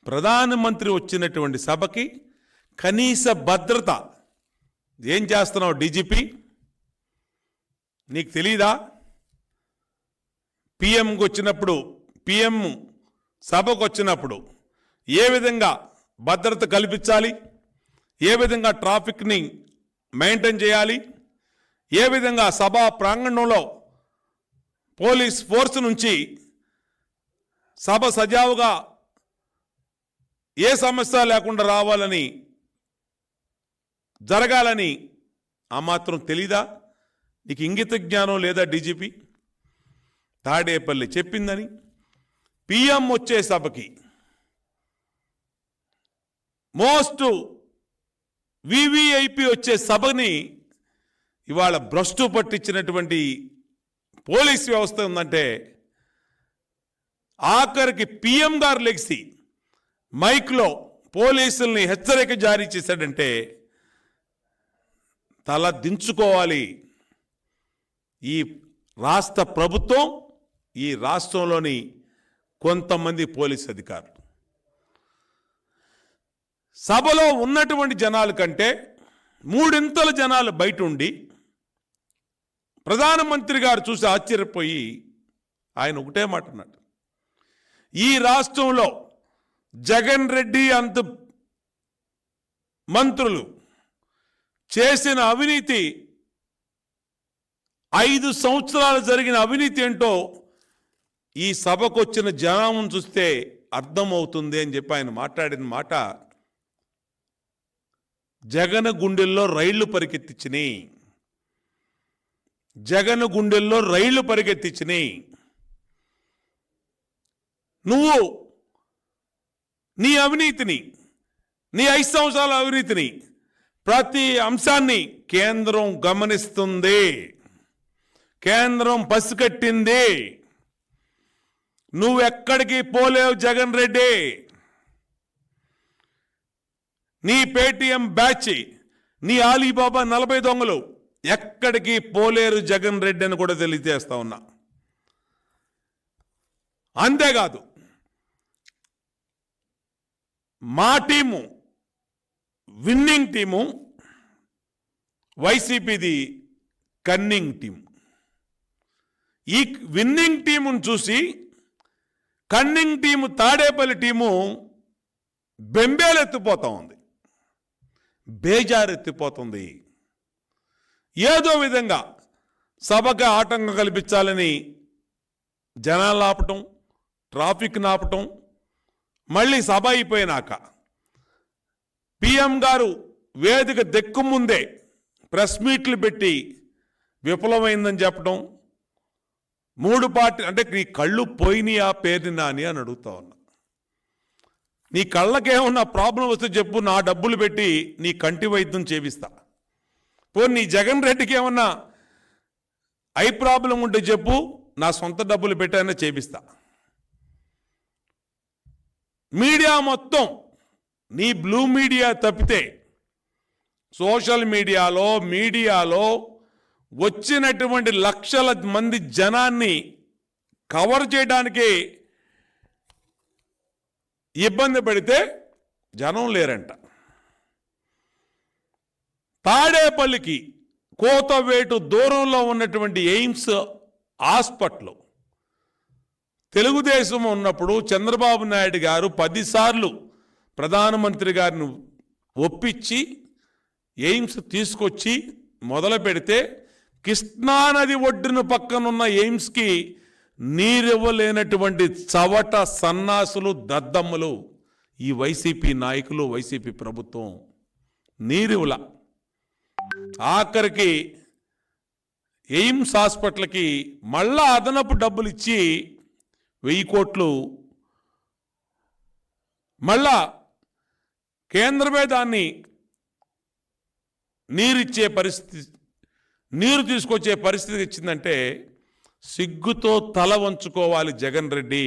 ప్రధానమంత్రి వచ్చినటువంటి సభకి కనీస భద్రత ఏం చేస్తున్నావు డీజీపీ? నీకు తెలీదా? పిఎంకి వచ్చినప్పుడు, పిఎం సభకు వచ్చినప్పుడు ఏ విధంగా భద్రత కల్పించాలి, ఏ విధంగా ట్రాఫిక్ని మెయింటైన్ చేయాలి, ఏ విధంగా సభా ప్రాంగణంలో పోలీస్ ఫోర్స్ నుంచి సభ సజావుగా ఏ సమస్య లేకుండా రావాలని జరగాలని ఆ మాత్రం తెలీదా? నీకు ఇంగిత జ్ఞానం లేదా డీజీపీ? తాడేపల్లి చెప్పిందని పిఎం వచ్చే సభకి మోస్ట్ వివిఐపి వచ్చే సభని ఇవాళ భ్రష్టు పట్టించినటువంటి పోలీస్ వ్యవస్థ ఉందంటే, ఆఖరికి పిఎం గారు లెగిసి మైక్లో పోలీసుల్ని హెచ్చరిక జారీ చేశాడంటే తల దించుకోవాలి ఈ రాష్ట్ర ప్రభుత్వం, ఈ రాష్ట్రంలోని కొంతమంది పోలీస్ అధికారులు. సభలో ఉన్నటువంటి జనాల కంటే మూడింతల జనాలు బయట ఉండి ప్రధానమంత్రి గారు చూసి ఆశ్చర్యపోయి ఆయన ఒకటే మాట అన్నాడు, ఈ రాష్ట్రంలో జగన్ రెడ్డి అంత మంత్రులు చేసిన అవినీతి, 5 సంవత్సరాలు జరిగిన అవినీతి ఏంటో ఈ సభకు వచ్చిన జనం చూస్తే అర్థమవుతుంది అని చెప్పి ఆయన మాట్లాడిన మాట జగన్ గుండెల్లో రైళ్లు పరిగెత్తించినాయి. జగన్ గుండెల్లో రైళ్లు పరిగెత్తించినాయి. నువ్వు నీ అవినీతిని, నీ 5 సంవత్సరాల అవినీతిని, ప్రతి అంశాన్ని కేంద్రం గమనిస్తుంది, కేంద్రం పసిగట్టింది. నువ్వెక్కడికి పోలేవు జగన్ రెడ్డి. నీ పేటీఎం బ్యాచ్, నీ ఆలీబాబా 40 దొంగలు ఎక్కడికి పోలేరు జగన్ రెడ్డి అని కూడా తెలియజేస్తా ఉన్నా. అంతేకాదు, మా టీము విన్నింగ్ టీము, వైసీపీది కన్నింగ్ టీం. ఈ విన్నింగ్ టీమును చూసి కన్నింగ్ టీము, తాడేపల్లి టీము బెంబేలెత్తిపోతా ఉంది, బేజారెత్తిపోతుంది. ఏదో విధంగా సభకి ఆటంకం కల్పించాలని జనాలు ఆపటం, ట్రాఫిక్ ఆపటం, మళ్ళీ సభ అయిపోయినాక పిఎం గారు వేదిక దెక్కుముందే ప్రెస్ మీట్లు పెట్టి విఫలమైందని చెప్పడం. 3 పార్టీ అంటే నీ కళ్ళు పోయినాయా పేరుని నాని అని అడుగుతా ఉన్నా. నీ కళ్ళకేమన్నా ప్రాబ్లం వస్తే చెప్పు, నా డబ్బులు పెట్టి నీ కంటి వైద్యం చేపిస్తా. పోనీ నీ జగన్ రెడ్డికి ఏమన్నా ఐ ప్రాబ్లం ఉంటే చెప్పు, నా సొంత డబ్బులు పెట్టైనా చేపిస్తా. మీడియా మొత్తం నీ బ్లూ మీడియా తప్పితే సోషల్ మీడియాలో వచ్చినటువంటి లక్షల మంది జనాన్ని కవర్ చేయడానికి ఇబ్బంది పెడితే జనం లేరంట. తాడేపల్లికి కోతవేటు దూరంలో ఉన్నటువంటి ఎయిమ్స్ హాస్పిటల్ తెలుగుదేశం ఉన్నప్పుడు చంద్రబాబు నాయుడు గారు 10 సార్లు ప్రధానమంత్రి గారిని ఒప్పించి ఎయిమ్స్ తీసుకొచ్చి మొదలు పెడితే కృష్ణానది ఒడ్డున పక్కనున్న ఎయిమ్స్కి నీరివ్వలేనటువంటి చవట సన్నాసులు, దద్దమ్మలు ఈ వైసీపీ నాయకులు, వైసీపీ ప్రభుత్వం నీరివ్వల. ఆఖరికి ఎయిమ్స్ హాస్పిటల్కి మళ్ళా అదనపు డబ్బులు ఇచ్చి 1000 కోట్లు మళ్ళా కేంద్రమే దాన్ని నీరు తీసుకొచ్చే పరిస్థితి ఇచ్చిందంటే సిగ్గుతో తల వంచుకోవాలి జగన్ రెడ్డి.